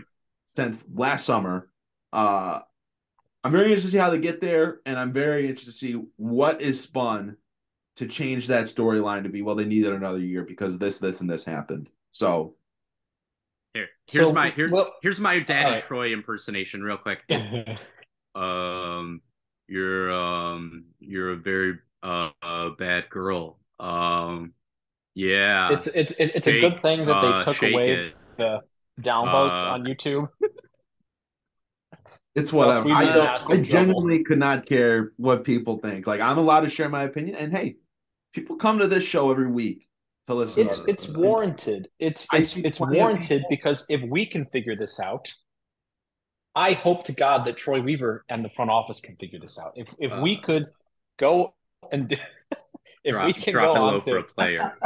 since last summer. I'm very interested to see how they get there, and I'm very interested to see what is spun to change that storyline to be, well, they needed another year because this, and this happened. So here's my Daddy Troy impersonation real quick. You're a very bad girl. Yeah. It's a good thing that they took away the downvotes on YouTube. It's whatever. I genuinely could not care what people think. Like, I'm allowed to share my opinion, and hey, people come to this show every week to listen. It's warranted. It's warranted because if we can figure this out, I hope to God that Troy Weaver and the front office can figure this out. If we could go and if we can go on to a player,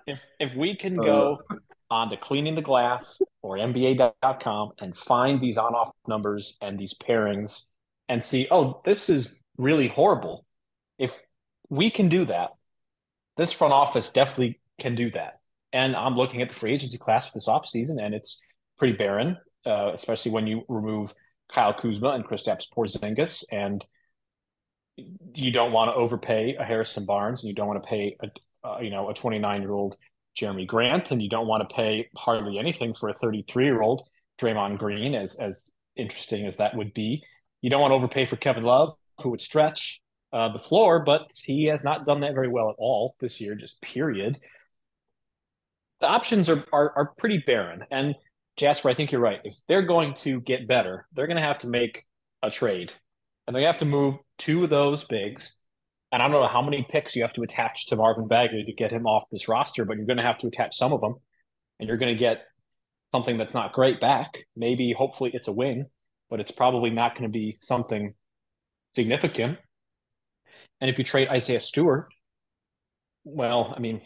if we can go on to Cleaning the Glass or NBA.com and find these on-off numbers and these pairings and see, oh, this is really horrible. If we can do that, this front office definitely can do that. And I'm looking at the free agency class for this offseason, and it's pretty barren, especially when you remove Kyle Kuzma and Kristaps Porzingis, and you don't want to overpay a Harrison Barnes, and you don't want to pay a 29-year-old Jeremy Grant, and you don't want to pay hardly anything for a 33-year-old Draymond Green, as interesting as that would be. You don't want to overpay for Kevin Love, who would stretch the floor, but he has not done that very well at all this year, just period. The options are pretty barren. And Jasper, I think you're right. If they're going to get better, they're going to have to make a trade. And they have to move two of those bigs. And I don't know how many picks you have to attach to Marvin Bagley to get him off this roster, but you're going to have to attach some of them. And you're going to get something that's not great back. Maybe, hopefully, it's a wing, but it's probably not going to be something significant. And if you trade Isaiah Stewart, well, I mean,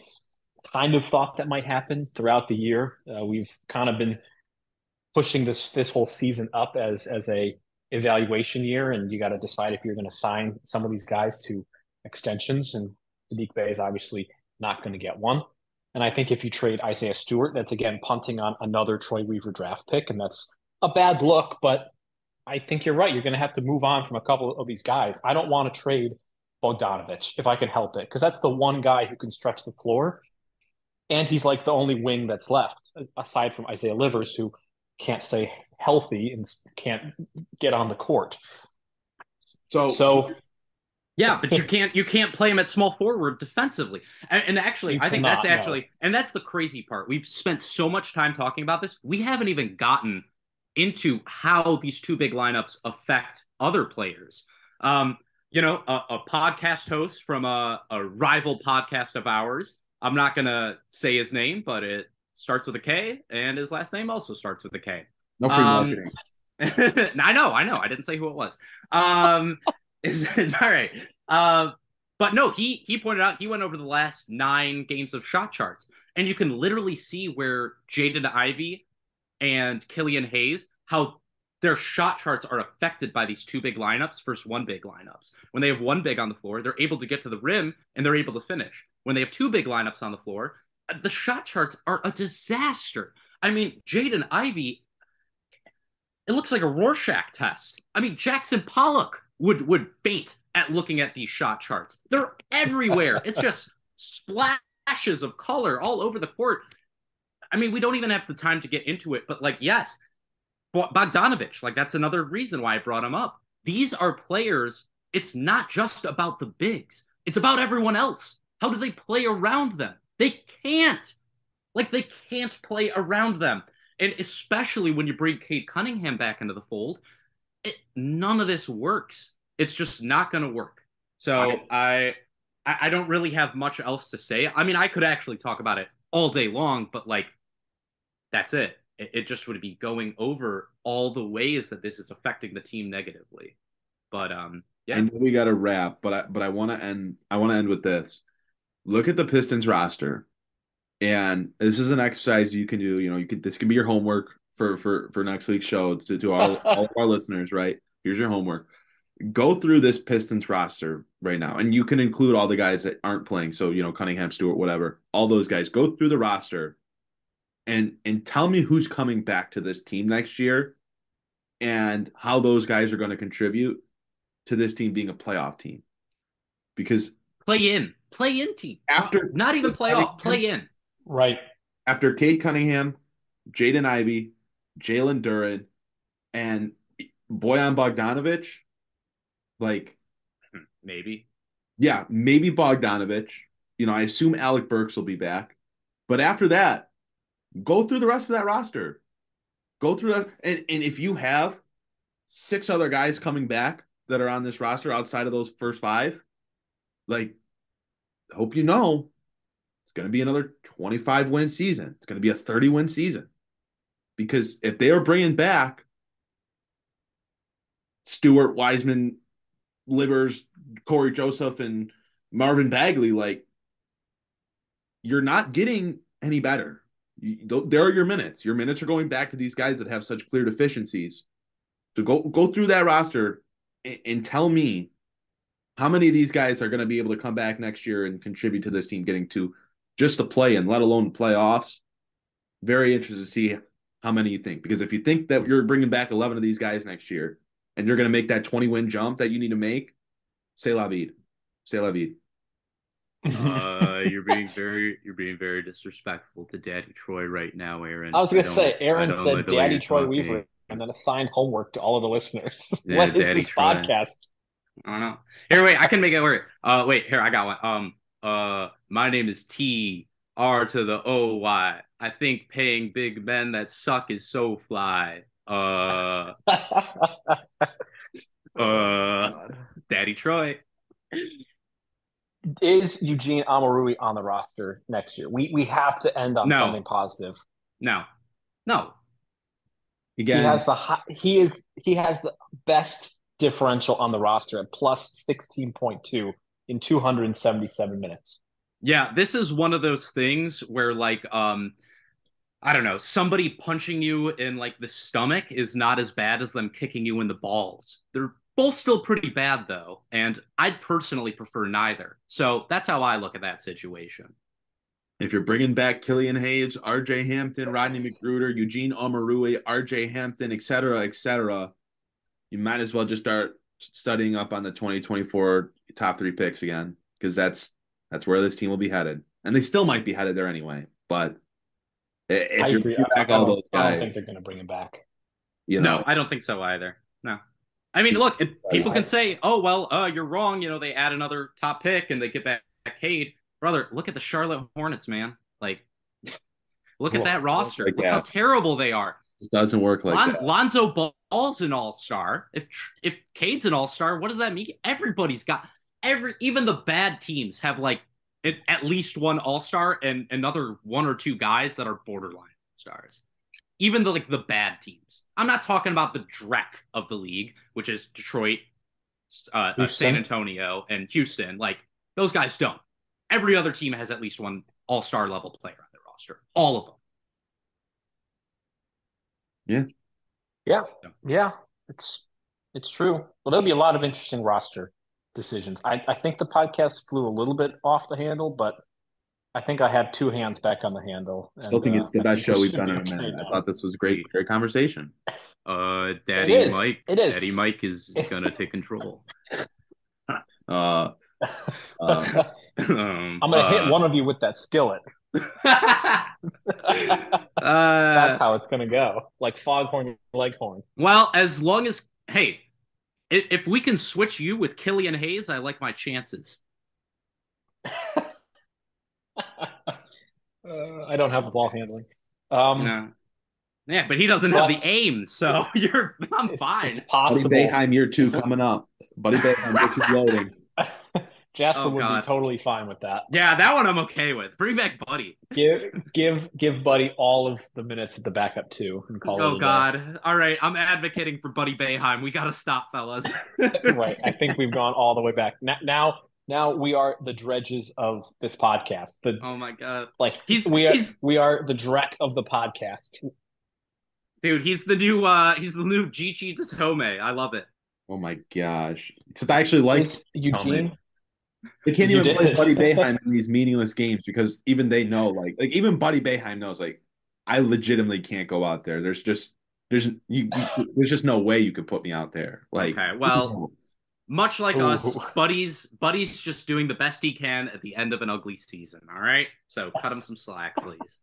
kind of thought that might happen throughout the year. We've kind of been pushing this whole season up as a evaluation year, and you got to decide if you're going to sign some of these guys to extensions, and Sadiq Bey is obviously not going to get one. And I think if you trade Isaiah Stewart, that's again punting on another Troy Weaver draft pick, and that's a bad look, but I think you're right. You're going to have to move on from a couple of these guys. I don't want to trade Bogdanovich if I can help it, because that's the one guy who can stretch the floor, and he's like the only wing that's left, aside from Isaiah Livers, who can't stay healthy and can't get on the court. So yeah, but you can't play him at small forward defensively. And actually, I think that's actually, and that's the crazy part. We've spent so much time talking about this. We haven't even gotten into how these two big lineups affect other players. A podcast host from a rival podcast of ours, I'm not going to say his name, but it starts with a K, and his last name also starts with a K. No free marketing. I know. I didn't say who it was. It's all right. But no, he pointed out, he went over the last 9 games of shot charts, and you can literally see where Jaden Ivey and Killian Hayes, how their shot charts are affected by these two big lineups versus one big lineups. When they have one big on the floor, they're able to get to the rim and they're able to finish. When they have two big lineups on the floor, the shot charts are a disaster. I mean, Jaden Ivey, it looks like a Rorschach test. I mean, Jackson Pollock would faint at looking at these shot charts. They're everywhere. It's just splashes of color all over the court. I mean, we don't even have the time to get into it, but yes, Bogdanovich, like that's another reason why I brought him up. These are players. It's not just about the bigs. It's about everyone else. How do they play around them? They can't. Like, they can't play around them. And especially when you bring Cade Cunningham back into the fold, none of this works. It's just not going to work. So I don't really have much else to say. I mean, I could actually talk about it all day long, but like, that's it. It just would be going over all the ways that this is affecting the team negatively. But yeah, I know we got to wrap, but I want to end. I want to end with this. Look at the Pistons roster, and this is an exercise you can do. You know, this can be your homework for next week's show to all of our listeners. Right, here's your homework. Go through this Pistons roster right now, and you can include all the guys that aren't playing. So, you know, Cunningham, Stewart, whatever, all those guys. Go through the roster and tell me who's coming back to this team next year and how those guys are going to contribute to this team being a playoff team. Because play in team. After not even playoff, play in. Right. After Cade Cunningham, Jaden Ivey, Jalen Duren, and Bojan Bogdanovich, like maybe Bogdanovich. You know, I assume Alec Burks will be back. But after that, go through the rest of that roster. Go through that. And if you have 6 other guys coming back that are on this roster outside of those first 5, like, I hope you know it's going to be another 25-win season. It's going to be a 30-win season. Because if they are bringing back Stewart, Wiseman, Livers, Corey Joseph, and Marvin Bagley, like, you're not getting any better. There are your minutes. Your minutes are going back to these guys that have such clear deficiencies. So go through that roster and tell me how many of these guys are going to be able to come back next year and contribute to this team getting to just the play-in, let alone the playoffs. Very interested to see how many you think. Because if you think that you're bringing back 11 of these guys next year and you're going to make that 20-win jump that you need to make, c'est la vie. C'est la vie. You're being very disrespectful to Daddy Troy right now, Aaron. I was going to say, Aaron said Daddy Troy Weaver and then assigned homework to all of the listeners. Yeah, what is Daddy this Troy. podcast? I don't know. Here, wait, I can make it work. Wait, here, I got one. My name is TR to the OY. I think paying big men that suck is so fly. Daddy Troy. Is Eugene Amarui on the roster next year? We have to end on something positive. No. Again, he has the best differential on the roster at plus 16.2 in 277 minutes. Yeah, this is one of those things where, like, I don't know, somebody punching you in, like, the stomach is not as bad as them kicking you in the balls. They're both still pretty bad, though, and I'd personally prefer neither. So that's how I look at that situation. If you're bringing back Killian Hayes, R.J. Hampton, Rodney McGruder, Eugene Omarui, R.J. Hampton, et cetera, you might as well just start studying up on the 2024 top 3 picks again, because that's where this team will be headed. And they still might be headed there anyway. But if you're bringing back all those guys, I don't think they're going to bring him back. No, I don't think so either. No. I mean, look, people can say, oh, well, you're wrong. You know, they add another top pick and they get back Cade. Brother, look at the Charlotte Hornets, man. Like, look at that roster. Look how terrible they are. It doesn't work like that. Lonzo Ball's an all-star. If Cade's an all-star, what does that mean? Everybody's got even the bad teams have like at least one all-star and another 1 or 2 guys that are borderline stars. Even the bad teams. I'm not talking about the dreck of the league, which is Detroit, San Antonio, and Houston. Like, those guys don't. Every other team has at least one all-star level player on their roster. All of them. Yeah. It's true. Well, there'll be a lot of interesting roster decisions. I think the podcast flew a little bit off the handle, but I think I have 2 hands back on the handle. Still think it's the best show we've done in a minute. I thought this was great conversation. Daddy Mike is gonna take control. I'm gonna hit one of you with that skillet. That's how it's going to go. Like Foghorn Leghorn. Well, as long as, hey, if we can switch you with Killian Hayes, I like my chances. I don't have the ball handling. No. Yeah, but he doesn't have the aim, so I'm fine. It's possible. Buddy Boeheim year 2 coming up. Buddy Boeheim year 2 loading. Jasper would be totally fine with that. Yeah, that one I'm okay with. Bring back Buddy. Give Buddy all of the minutes at the backup too. And call oh God! All right, I'm advocating for Buddy Boeheim. We got to stop, fellas. Right. I think we've gone all the way back. Now we are the dredges of this podcast. Oh my God! Like we are the Drek of the podcast. Dude, he's the new Gigi Tatome. I love it. Oh my gosh! Because I actually like Eugene. They can't even play Buddy Boeheim in these meaningless games because even they know, like even Buddy Boeheim knows, like I legitimately can't go out there. There's just no way you could put me out there. Like, okay, well, much like us, Buddy's just doing the best he can at the end of an ugly season. All right, so cut him some slack, please.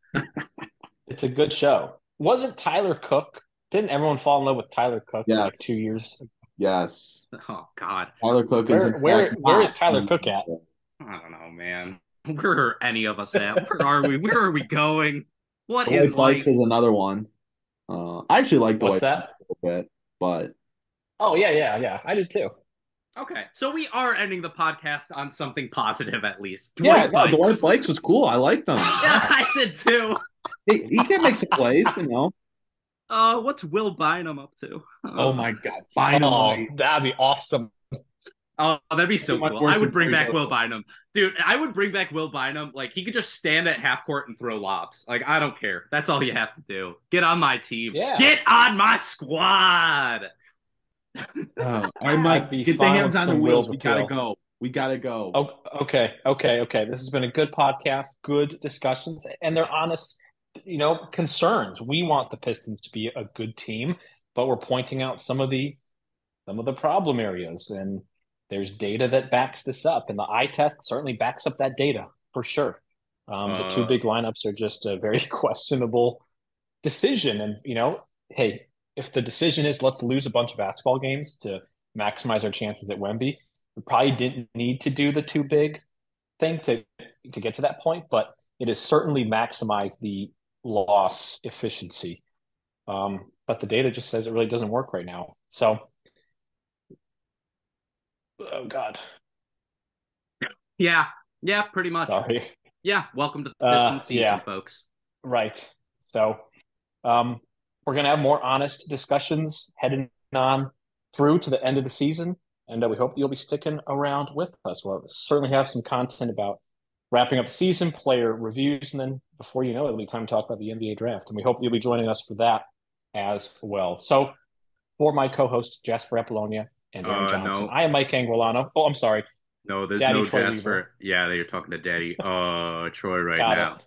It's a good show. Wasn't Tyler Cook? Didn't everyone fall in love with Tyler Cook for like 2 years? Yes. Oh God. Tyler Cook where is Tyler Cook at? I don't know, man. Where are any of us at? Where are we? Where are we going? What Dwight is like? is another one. I actually like Dwight that? a little bit, but oh yeah, I did too. Okay, so we are ending the podcast on something positive at least. Dwight Bikes was cool. I liked him. Yeah, I did too. He can make some plays, you know. What's Will Bynum up to? Oh my God, Bynum! That'd be awesome. Oh, that'd be so cool. I would bring back Will Bynum. Dude, I would bring back Will Bynum. Like, he could just stand at half court and throw lobs. Like, I don't care. That's all you have to do. Get on my team. Yeah. Get on my squad. I might get the hands on the wheels. We gotta go. Oh, okay. This has been a good podcast, good discussions, and they're honest, concerns. We want the Pistons to be a good team, but we're pointing out some of the problem areas, and there's data that backs this up, and the eye test certainly backs up that data for sure. The two big lineups are just a very questionable decision, and hey, if the decision is let's lose a bunch of basketball games to maximize our chances at Wemby, we probably didn't need to do the too big thing to get to that point, but it has certainly maximized the loss efficiency. But the data just says it really doesn't work right now. So, oh God. Yeah, pretty much. Sorry. Yeah, welcome to the Pistons season, folks. Right. So, we're going to have more honest discussions heading on through to the end of the season, and we hope you'll be sticking around with us. We'll certainly have some content about wrapping up the season, player reviews, and then before you know it, it'll be time to talk about the NBA draft, and we hope you'll be joining us for that as well. So, for my co-host, Jasper Apollonia and Aaron Johnson, no. I am Mike Anguilano. Oh, I'm sorry. No, there's Daddy no Troy Jasper. Weaver. Yeah, you're talking to Daddy. Oh, Troy now.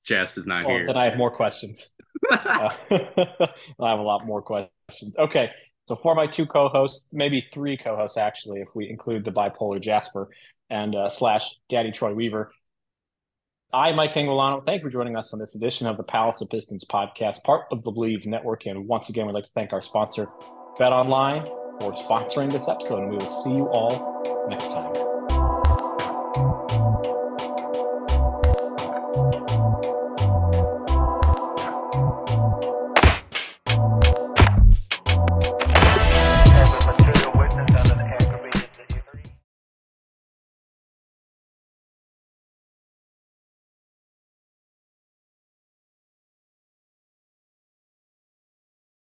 Jasper's not here. Then I have more questions. I have a lot more questions. Okay, so for my two co-hosts, maybe three co-hosts actually, if we include the bipolar Jasper and / Daddy Troy Weaver, I'm Mike Anguilano. Thank you for joining us on this edition of the Palace of Pistons Podcast, part of the Believe Network. And once again, we'd like to thank our sponsor, BetOnline, for sponsoring this episode. And we will see you all next time.